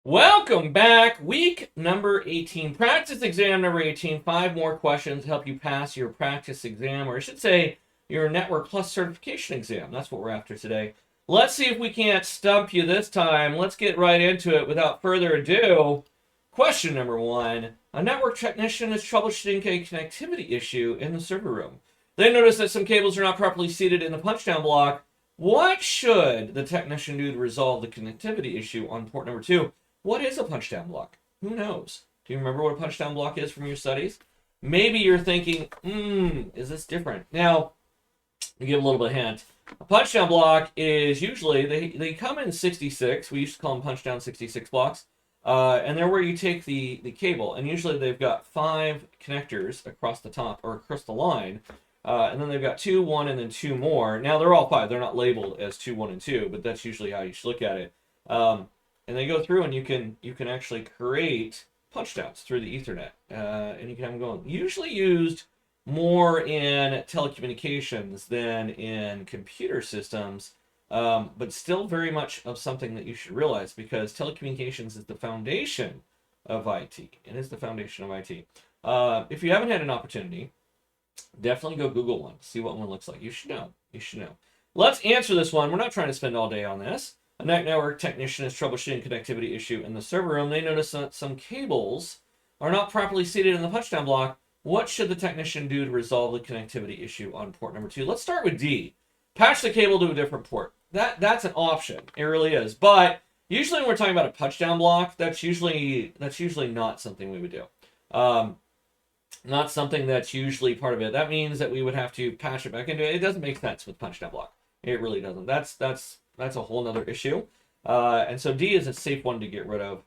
Welcome back. Week number 18. Practice exam number 18. 5 more questions to help you pass your practice exam, or I should say your Network Plus certification exam. That's what we're after today. Let's see if we can't stump you this time. Let's get right into it without further ado. Question number 1. A network technician is troubleshooting a connectivity issue in the server room. They notice that some cables are not properly seated in the punchdown block. What should the technician do to resolve the connectivity issue on port number 2? What is a punchdown block? Who knows? Do you remember what a punchdown block is from your studies? Maybe you're thinking, is this different? Now, to give a little bit of hint, a punchdown block is usually, they come in 66. We used to call them punchdown 66 blocks. And they're where you take the cable, and usually they've got 5 connectors across the top, or across the line. And then they've got 2, 1, and then 2 more. Now, they're all 5. They're not labeled as 2, 1, and 2, but that's usually how you should look at it. And they go through, and you can actually create punchdowns through the Ethernet, and you can have them going. Usually used more in telecommunications than in computer systems, but still very much of something that you should realize, because telecommunications is the foundation of IT. It is the foundation of IT. If you haven't had an opportunity, definitely go Google one, see what one looks like. You should know. You should know. Let's answer this one. We're not trying to spend all day on this. A network technician is troubleshooting a connectivity issue in the server room. They notice that some cables are not properly seated in the punchdown block. What should the technician do to resolve the connectivity issue on port number 2? Let's start with D. Patch the cable to a different port. That's an option. It really is. But usually when we're talking about a punchdown block, that's usually not something we would do. Not something that's usually part of it. That means that we would have to patch it back into it. It doesn't make sense with punchdown block. It really doesn't. That's a whole nother issue. And so D is a safe one to get rid of.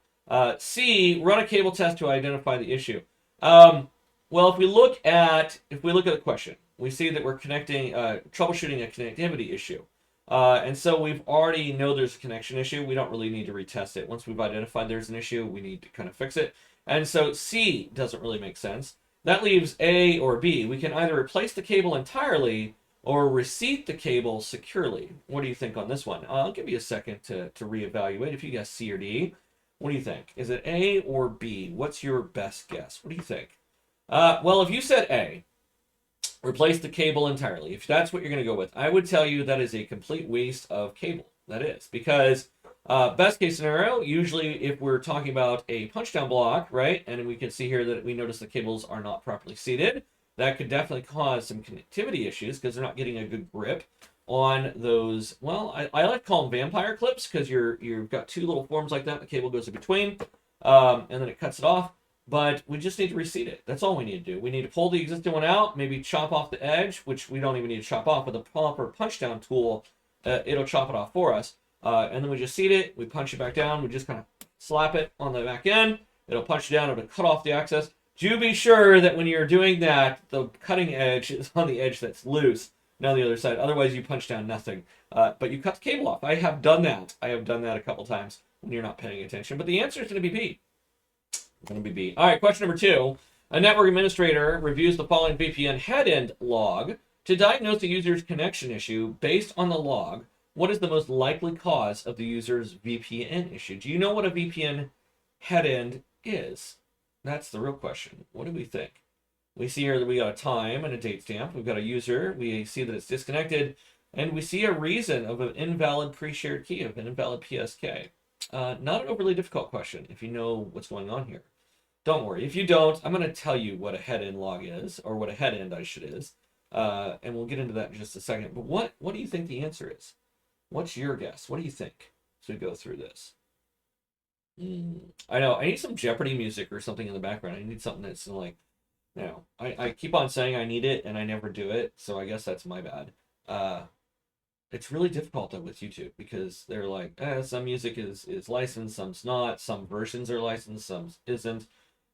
C, run a cable test to identify the issue. Well, if we look at the question, we see that we're troubleshooting a connectivity issue. And so we've already know there's a connection issue. We don't really need to retest it. Once we've identified there's an issue, we need to kind of fix it. And so C doesn't really make sense. That leaves A or B. We can either replace the cable entirely or reseat the cable securely. What do you think on this one? I'll give you a second to reevaluate. If you guess C or D, what do you think? Is it A or B? What's your best guess? What do you think? Well, if you said A, replace the cable entirely, if that's what you're going to go with, I would tell you that is a complete waste of cable. That is. Because best case scenario, usually if we're talking about a punchdown block, right, and we can see here that we notice the cables are not properly seated, that could definitely cause some connectivity issues because they're not getting a good grip on those. Well, I like to call them vampire clips, because you've got 2 little forms like that. The cable goes in between, and then it cuts it off. But we just need to reseat it. That's all we need to do. We need to pull the existing one out, maybe chop off the edge, which we don't even need to chop off. With a proper punch-down tool, it'll chop it off for us. And then we just seat it. We punch it back down. We just kind of slap it on the back end. It'll punch it down. It'll cut off the access. Do be sure that when you're doing that, the cutting edge is on the edge that's loose, not on the other side. Otherwise, you punch down nothing. But you cut the cable off. I have done that. A couple times when you're not paying attention. But the answer is going to be B. Going to be B. All right, question number 2. A network administrator reviews the following VPN head-end log to diagnose the user's connection issue. Based on the log, what is the most likely cause of the user's VPN issue? Do you know what a VPN head-end is? That's the real question. What do we think? We see here that we got a time and a date stamp. We've got a user. We see that it's disconnected. And we see a reason of an invalid pre-shared key, of an invalid PSK. Not an overly difficult question if you know what's going on here. Don't worry. If you don't, I'm going to tell you what a head-end log is, or what a head-end is. And we'll get into that in just a second. But what do you think the answer is? What's your guess? What do you think as we go through this? I know. I need some Jeopardy music or something in the background. I need something that's like, I keep on saying I need it and I never do it. So I guess that's my bad. It's really difficult though with YouTube, because they're like, some music is licensed, some's not. Some versions are licensed, some isn't.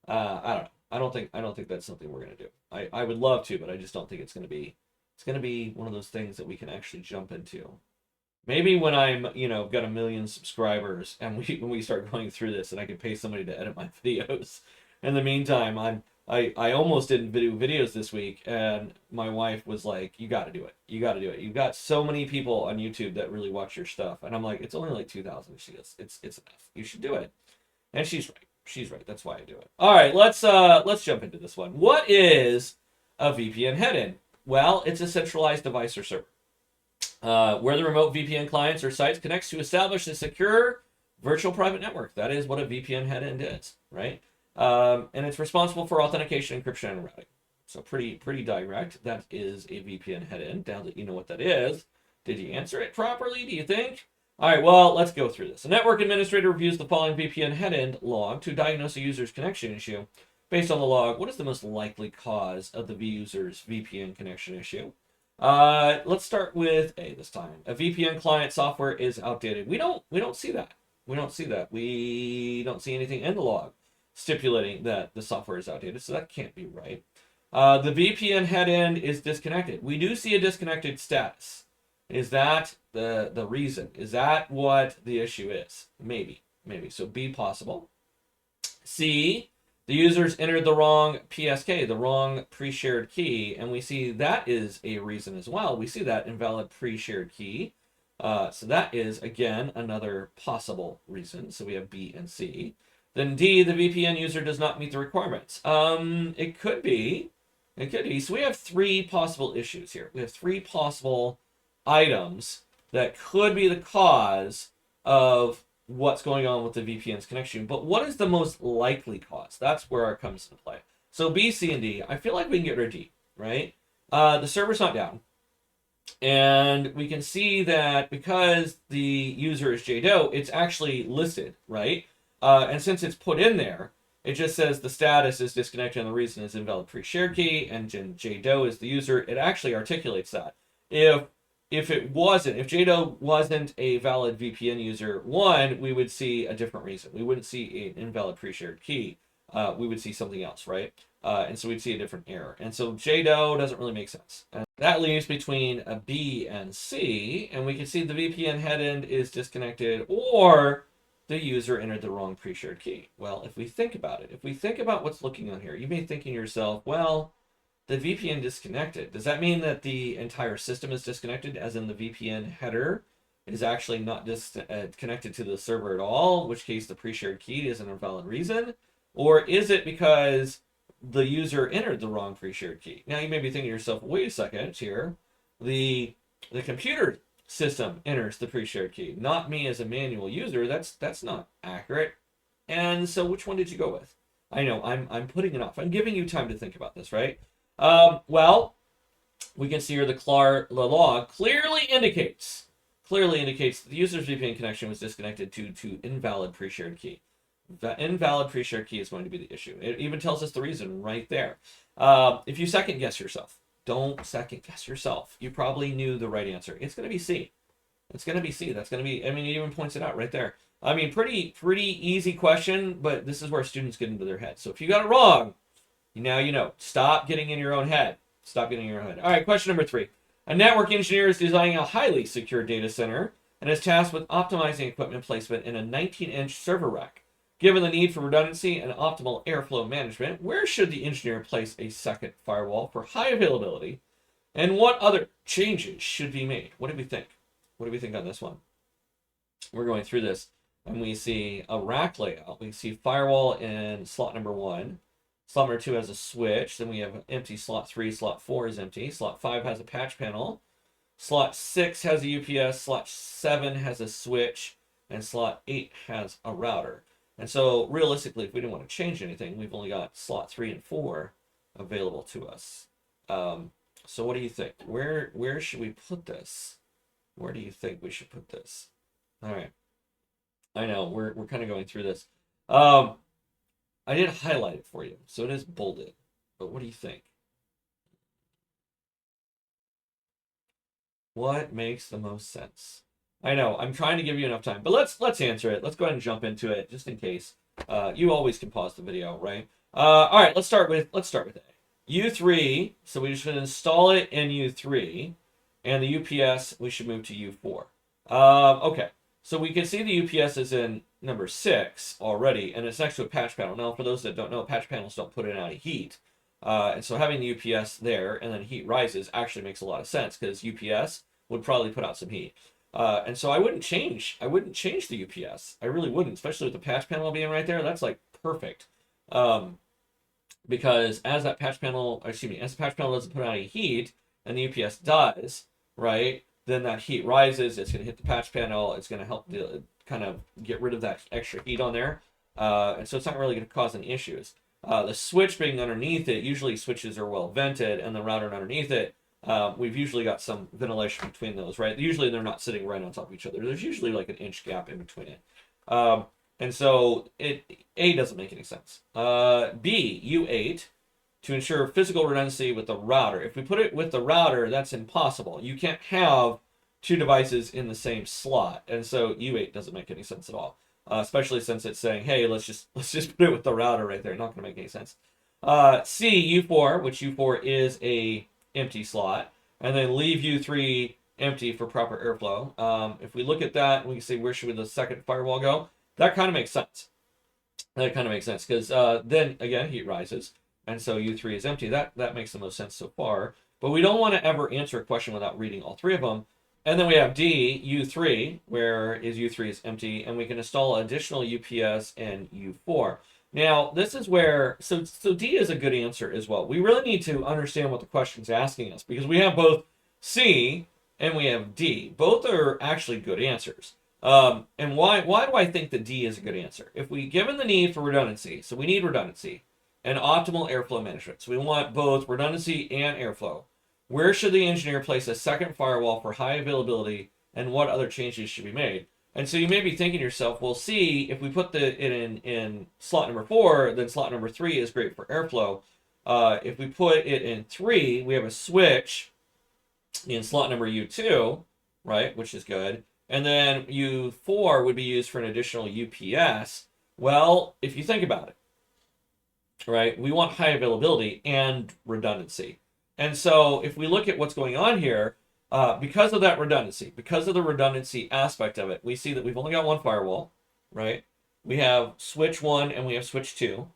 I don't know. I don't think that's something we're gonna do. I would love to, but I just don't think it's gonna be. It's gonna be one of those things that we can actually jump into. Maybe when I'm, got 1 million subscribers and when we start going through this and I can pay somebody to edit my videos. In the meantime, I almost didn't do videos this week, and my wife was like, you got to do it. You got to do it. You've got so many people on YouTube that really watch your stuff. And I'm like, it's only like 2,000. She goes, it's enough. You should do it. And she's right. She's right. That's why I do it. All right, let's jump into this one. What is a VPN headend? Well, it's a centralized device or server where the remote VPN clients or sites connects to establish a secure virtual private network. That is what a VPN headend is, right? And it's responsible for authentication, encryption, and routing. So pretty direct. That is a VPN headend. Now that you know what that is, did you answer it properly, do you think? All right, well, let's go through this. A network administrator reviews the following VPN headend log to diagnose a user's connection issue. Based on the log, what is the most likely cause of the user's VPN connection issue? Let's start with A this time. A VPN client software is outdated. We don't see that. We don't see that. We don't see anything in the log stipulating that the software is outdated, so that can't be right. The VPN headend is disconnected. We do see a disconnected status. Is that the reason? Is that what the issue is? Maybe. So B, possible. C, the users entered the wrong PSK, the wrong pre-shared key, and we see that is a reason as well. We see that invalid pre-shared key. So that is, again, another possible reason. So we have B and C. Then D, the VPN user does not meet the requirements. It could be. So we have three possible issues here. We have three possible items that could be the cause of what's going on with the VPN's connection. But what is the most likely cause? That's where it comes into play. So B, C, and D. I feel like we can get rid of D, right? The server's not down. And we can see that because the user is JDO, it's actually listed, right? And since it's put in there, it just says the status is disconnected and the reason is invalid pre-shared key, and JDO is the user. It actually articulates that. If JDO wasn't a valid VPN user, one, we would see a different reason. We wouldn't see an invalid pre-shared key. We would see something else, right? And so we'd see a different error. And so JDO doesn't really make sense. And that leaves between a B and C, and we can see the VPN headend is disconnected or the user entered the wrong pre-shared key. Well, if we think about it, if we think about what's looking on here, you may think in yourself, well, the VPN disconnected. Does that mean that the entire system is disconnected, as in the VPN header is actually not connected to the server at all, in which case the pre-shared key is an invalid reason? Or is it because the user entered the wrong pre-shared key? Now you may be thinking to yourself, wait a second here, the computer system enters the pre-shared key, not me as a manual user. That's not accurate. And so which one did you go with? I know I'm putting it off. I'm giving you time to think about this, right? Well, we can see here the log clearly indicates that the user's VPN connection was disconnected due to invalid pre-shared key. The invalid pre-shared key is going to be the issue. It even tells us the reason right there. If you second guess yourself, don't second guess yourself. You probably knew the right answer. It's going to be C. It's going to be C. That's going to be, I mean, it even points it out right there. I mean, pretty easy question, but this is where students get into their head. So if you got it wrong, now you know. Stop getting in your own head. Stop getting in your own head. All right, question number 3. A network engineer is designing a highly secure data center and is tasked with optimizing equipment placement in a 19-inch server rack. Given the need for redundancy and optimal airflow management, where should the engineer place a second firewall for high availability? And what other changes should be made? What do we think? What do we think on this one? We're going through this, and we see a rack layout. We see firewall in slot number 1. Slot number 2 has a switch. Then we have an empty slot 3. Slot 4 is empty. Slot 5 has a patch panel. Slot 6 has a UPS. Slot 7 has a switch. And slot 8 has a router. And so realistically, if we didn't want to change anything, we've only got slot 3 and 4 available to us. So what do you think? Where should we put this? Where do you think we should put this? All right. I know we're kind of going through this. I did highlight it for you, so it is bolded. But what do you think? What makes the most sense? I know I'm trying to give you enough time, but let's answer it. Let's go ahead and jump into it, just in case. You always can pause the video, right? All right. Let's start with A. U3. So we should install it in U3, and the UPS we should move to U4. Okay. So we can see the UPS is in number 6 already, and it's next to a patch panel. Now, for those that don't know, patch panels don't put in any heat. And so having the UPS there and then heat rises actually makes a lot of sense, because UPS would probably put out some heat. And so I wouldn't change the UPS. I really wouldn't, especially with the patch panel being right there. That's like perfect. Because as the patch panel doesn't put out any heat and the UPS does, right? Then that heat rises, it's going to hit the patch panel, it's going to help kind of get rid of that extra heat on there. And so it's not really going to cause any issues. The switch being underneath it, usually switches are well vented, and the router underneath it, we've usually got some ventilation between those, right? Usually they're not sitting right on top of each other. There's usually like an inch gap in between it. And so A doesn't make any sense. B, U8, to ensure physical redundancy with the router. If we put it with the router, that's impossible. You can't have two devices in the same slot. And so U8 doesn't make any sense at all. Especially since it's saying, hey, let's just put it with the router right there. Not going to make any sense. C, U4, which U4 is a empty slot, and then leave U3 empty for proper airflow. If we look at that, we can see where should the second firewall go. That kind of makes sense. Because then again, heat rises, and so U3 is empty. That makes the most sense so far. But we don't want to ever answer a question without reading all three of them. And then we have D, U3, where U3 is empty, and we can install additional UPS and U4. Now, this is where, so D is a good answer as well. We really need to understand what the question's asking us, because we have both C and we have D. Both are actually good answers. And why do I think that D is a good answer? If we, given the need for redundancy, so we need redundancy, and optimal airflow management, so we want both redundancy and airflow. Where should the engineer place a second firewall for high availability, and what other changes should be made? And so you may be thinking to yourself, well, see, if we put it in slot number 4, then slot number 3 is great for airflow. If we put it in 3, we have a switch in slot number U2, right, which is good. And then U4 would be used for an additional UPS. Well, if you think about it, right, we want high availability and redundancy. And so if we look at what's going on here, because of that redundancy, because of the redundancy aspect of it, we see that we've only got one firewall, right? We have switch 1 and we have switch 2.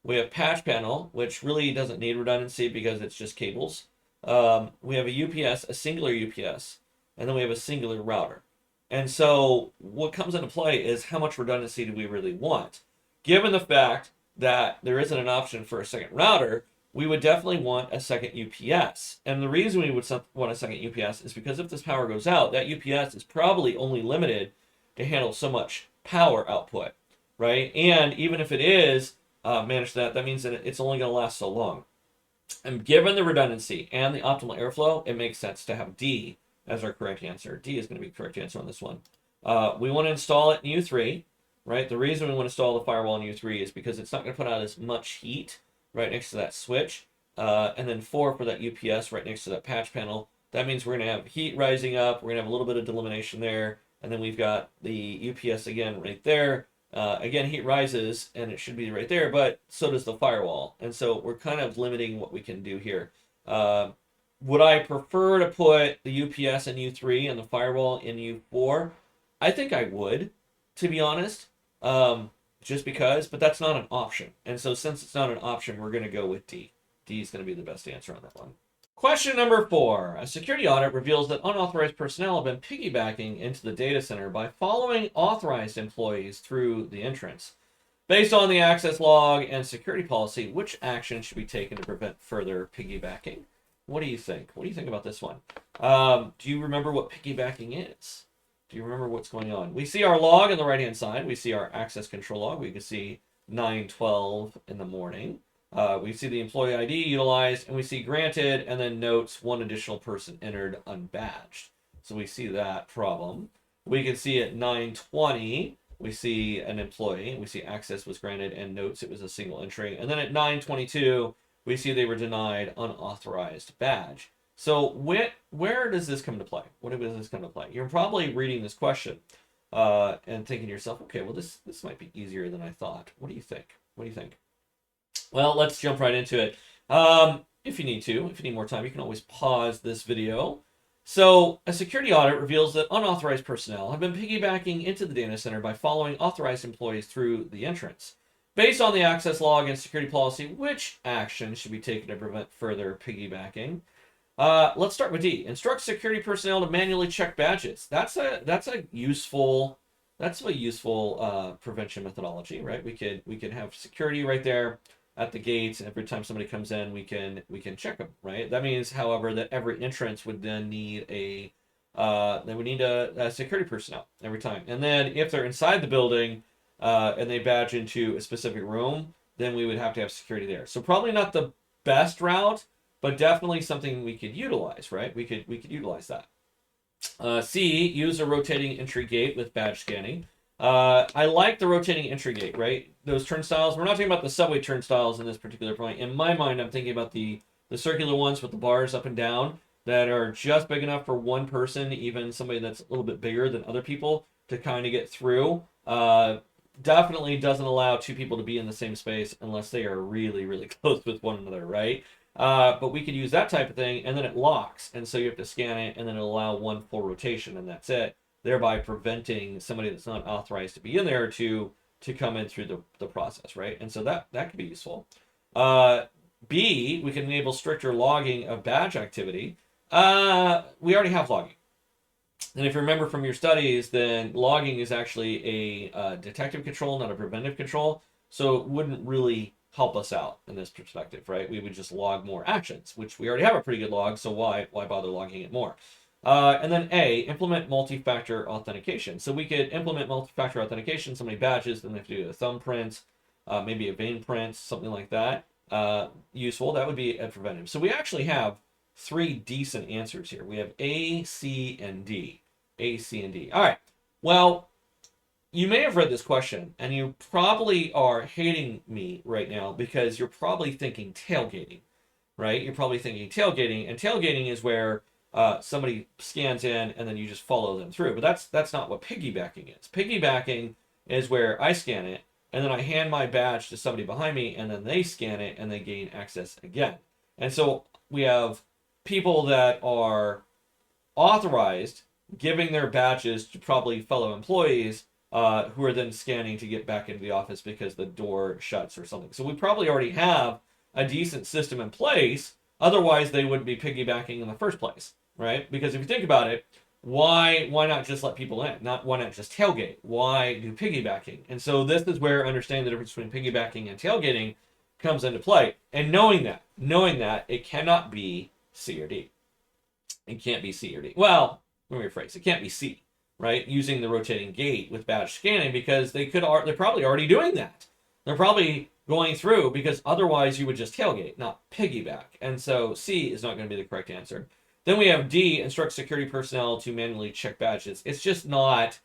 We have patch panel, which really doesn't need redundancy because it's just cables. We have a UPS, a singular UPS, and then we have a singular router. And so what comes into play is how much redundancy do we really want? Given the fact that there isn't an option for a second router, we would definitely want a second UPS. And the reason we would want a second UPS is because if this power goes out, that UPS is probably only limited to handle so much power output, right? And even if it is managed that means that it's only going to last so long. And given the redundancy and the optimal airflow, it makes sense to have D as our correct answer. D is going to be the correct answer on this one. We want to install it in U3, right? The reason we want to install the firewall in U3 is because it's not going to put out as much heat right next to that switch. And then 4 for that UPS right next to that patch panel. That means we're going to have heat rising up. We're going to have a little bit of delimitation there. And then we've got the UPS again right there. Again, heat rises, and it should be right there, but so does the firewall. And so we're kind of limiting what we can do here. Would I prefer to put the UPS in U3 and the firewall in U4? I think I would, to be honest, just because, but that's not an option. And so since it's not an option, we're going to go with D. D is going to be the best answer on that one. Question number 4. A security audit reveals that unauthorized personnel have been piggybacking into the data center by following authorized employees through the entrance. Based on the access log and security policy, which action should be taken to prevent further piggybacking? What do you think? What do you think about this one? Do you remember what piggybacking is? Do you remember what's going on? We see our log on the right-hand side. We see our access control log. We can see 9:12 in the morning. We see the employee ID utilized, and we see granted, and then notes one additional person entered unbadged. So we see that problem. We can see at 9:20, we see an employee. We see access was granted and notes it was a single entry. And then at 9:22, we see they were denied unauthorized badge. So where does this come into play? What does this come into play? You're probably reading this question and thinking to yourself, okay, well, this might be easier than I thought. What do you think? What do you think? Well, let's jump right into it. If you need more time, you can always pause this video. So a security audit reveals that unauthorized personnel have been piggybacking into the data center by following authorized employees through the entrance. Based on the access log and security policy, which action should be taken to prevent further piggybacking? Let's start with D. Instruct security personnel to manually check badges. That's a useful prevention methodology, right? We could have security right there at the gates. Every time somebody comes in, we can check them, right? That means, however, that every entrance would then need a security personnel every time. And then if they're inside the building and they badge into a specific room, then we would have to have security there. So probably not the best route, but definitely something we could utilize, right? We could utilize that. C, use a rotating entry gate with badge scanning. I like the rotating entry gate, right? Those turnstiles. We're not talking about the subway turnstiles in this particular point. In my mind, I'm thinking about the circular ones with the bars up and down that are just big enough for one person, even somebody that's a little bit bigger than other people, to kind of get through. Definitely doesn't allow two people to be in the same space unless they are really, really close with one another, right? But we could use that type of thing, and then it locks, and so you have to scan it, and then it'll allow one full rotation, and that's it, thereby preventing somebody that's not authorized to be in there to come in through the process, right? And so that could be useful. B, we can enable stricter logging of badge activity. We already have logging. And if you remember from your studies, then logging is actually a detective control, not a preventive control, so it wouldn't really help us out in this perspective, right? We would just log more actions, which we already have a pretty good log, so why bother logging it more? And then A, implement multi-factor authentication. So we could implement multi-factor authentication, so many badges, then they have to do a thumbprint, maybe a vein print, something like that. Useful. That would be a preventive. So we actually have 3 decent answers here. We have A, C, and D. A, C, and D. All right. Well, you may have read this question, and you probably are hating me right now because you're probably thinking tailgating, right? You're probably thinking tailgating, and tailgating is where somebody scans in and then you just follow them through. But that's not what piggybacking is. Piggybacking is where I scan it, and then I hand my badge to somebody behind me, and then they scan it, and they gain access again. And so we have people that are authorized giving their badges to probably fellow employees who are then scanning to get back into the office because the door shuts or something. So we probably already have a decent system in place. Otherwise, they wouldn't be piggybacking in the first place, right? Because if you think about it, why not just let people in? Why not just tailgate? Why do piggybacking? And so this is where understanding the difference between piggybacking and tailgating comes into play. And knowing that it cannot be C or D. It can't be C or D. Well, let me rephrase. It can't be C, right? Using the rotating gate with badge scanning, because they're probably already doing that. They're probably going through, because otherwise you would just tailgate, not piggyback. And so C is not going to be the correct answer. Then we have D, instruct security personnel to manually check badges. It's not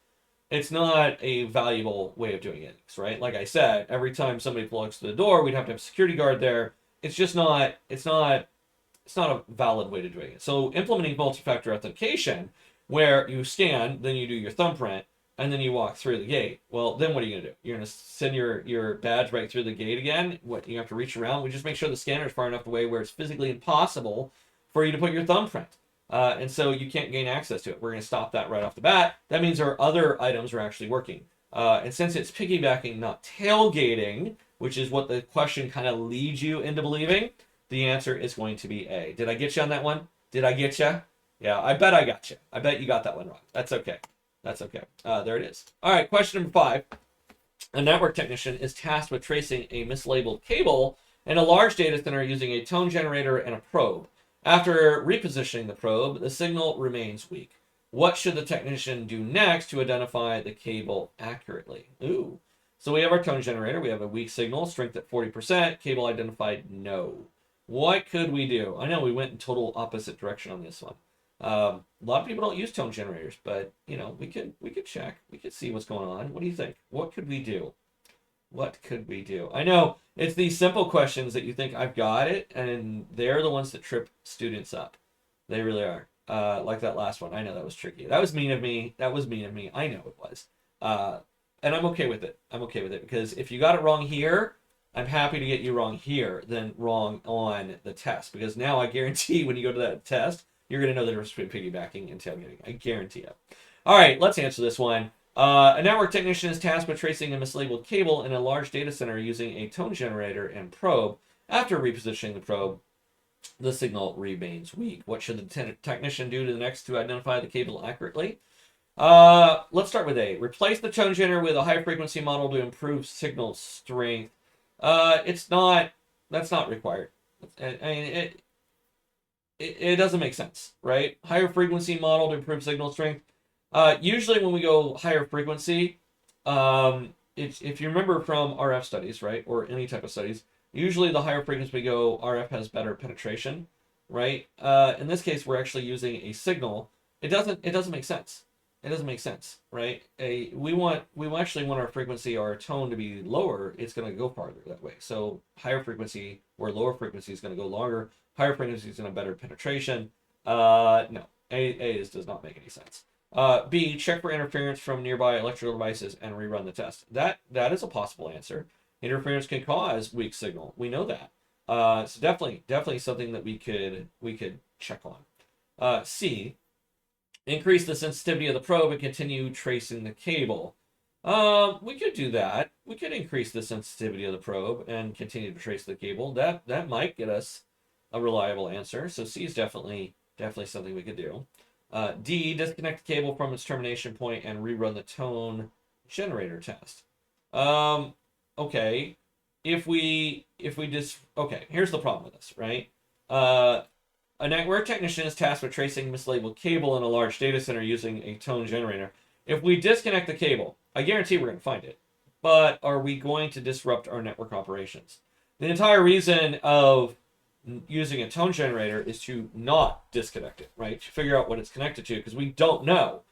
a valuable way of doing it, right? Like I said, every time somebody plugs to the door, we'd have to have a security guard there. It's not a valid way to doing it. So implementing multi-factor authentication, where you scan, then you do your thumbprint, and then you walk through the gate. Well, then what are you going to do? You're going to send your badge right through the gate again? What, you have to reach around? We just make sure the scanner is far enough away where it's physically impossible for you to put your thumbprint. And so you can't gain access to it. We're going to stop that right off the bat. That means our other items are actually working. And since it's piggybacking, not tailgating, which is what the question kind of leads you into believing, the answer is going to be A. Did I get you on that one? Did I get you? Yeah, I bet I got you. I bet you got that one wrong. That's okay. There it is. All right, question number 5. A network technician is tasked with tracing a mislabeled cable in a large data center using a tone generator and a probe. After repositioning the probe, the signal remains weak. What should the technician do next to identify the cable accurately? Ooh. So we have our tone generator. We have a weak signal, strength at 40%. Cable identified, no. What could we do? I know we went in total opposite direction on this one. A lot of people don't use tone generators, but we could check. We could see what's going on. What do you think? What could we do? I know it's these simple questions that you think I've got it, and they're the ones that trip students up. They really are. Like that last one. I know that was tricky. That was mean of me. I know it was. And I'm okay with it. Because if you got it wrong here, I'm happy to get you wrong here than wrong on the test. Because now I guarantee when you go to that test, you're going to know the difference between piggybacking and tailgating. I guarantee it. All right, let's answer this one. A network technician is tasked with tracing a mislabeled cable in a large data center using a tone generator and probe. After repositioning the probe, the signal remains weak. What should the technician do to the next to identify the cable accurately? Let's start with A. Replace the tone generator with a high frequency model to improve signal strength. That's not required. It doesn't make sense, right? Higher frequency model to improve signal strength. Usually when we go higher frequency, if you remember from RF studies, right, or any type of studies, usually the higher frequency we go, RF has better penetration, right? In this case, we're actually using a signal. It doesn't make sense. It doesn't make sense, right? We actually want our frequency, our tone to be lower. It's going to go farther that way. So higher frequency or lower frequency is going to go longer. Higher frequency is going to better penetration. No, A does not make any sense. B, check for interference from nearby electrical devices and rerun the test. That is a possible answer. Interference can cause weak signal. We know that. So definitely something that we could check on. C, increase the sensitivity of the probe and continue tracing the cable. We could do that. We could increase the sensitivity of the probe and continue to trace the cable. That might get us a reliable answer. So C is definitely something we could do. D, disconnect the cable from its termination point and rerun the tone generator test. Okay. Okay, here's the problem with this, right? A network technician is tasked with tracing mislabeled cable in a large data center using a tone generator. If we disconnect the cable, I guarantee we're going to find it. But are we going to disrupt our network operations? The entire reason of using a tone generator is to not disconnect it, right? To figure out what it's connected to, because we don't know.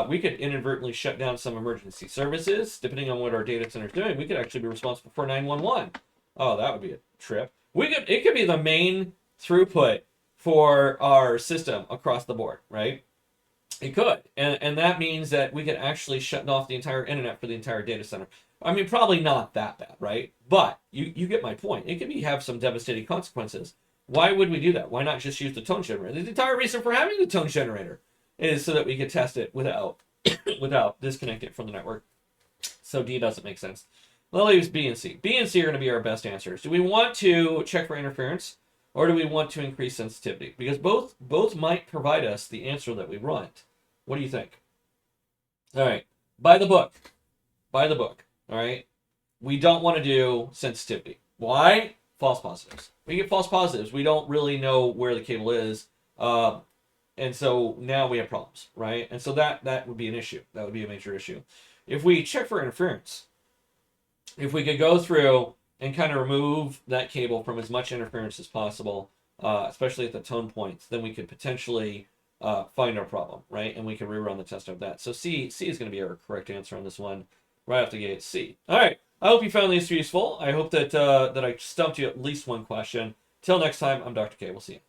We could inadvertently shut down some emergency services, depending on what our data center is doing. We could actually be responsible for 911. Oh, that would be a trip. It could be the main throughput for our system across the board, right? It could. And that means that we could actually shut off the entire internet for the entire data center. I mean, probably not that bad, right? But you get my point. It could have some devastating consequences. Why would we do that? Why not just use the tone generator? The entire reason for having the tone generator is so that we could test it without disconnecting it from the network. So D doesn't make sense. That leaves B and C. B and C are going to be our best answers. Do we want to check for interference, or do we want to increase sensitivity? Because both might provide us the answer that we want. What do you think? All right. By the book. All right. We don't want to do sensitivity. Why? False positives. We get false positives. We don't really know where the cable is. And so now we have problems, right? And so that would be an issue. That would be a major issue. If we check for interference, if we could go through and kind of remove that cable from as much interference as possible, especially at the tone points, then we could potentially find our problem, right? And we can rerun the test of that. So C is going to be our correct answer on this one. Right off the gate, C. All right. I hope you found these useful. I hope that I stumped you at least one question. Till next time, I'm Dr. K. We'll see you.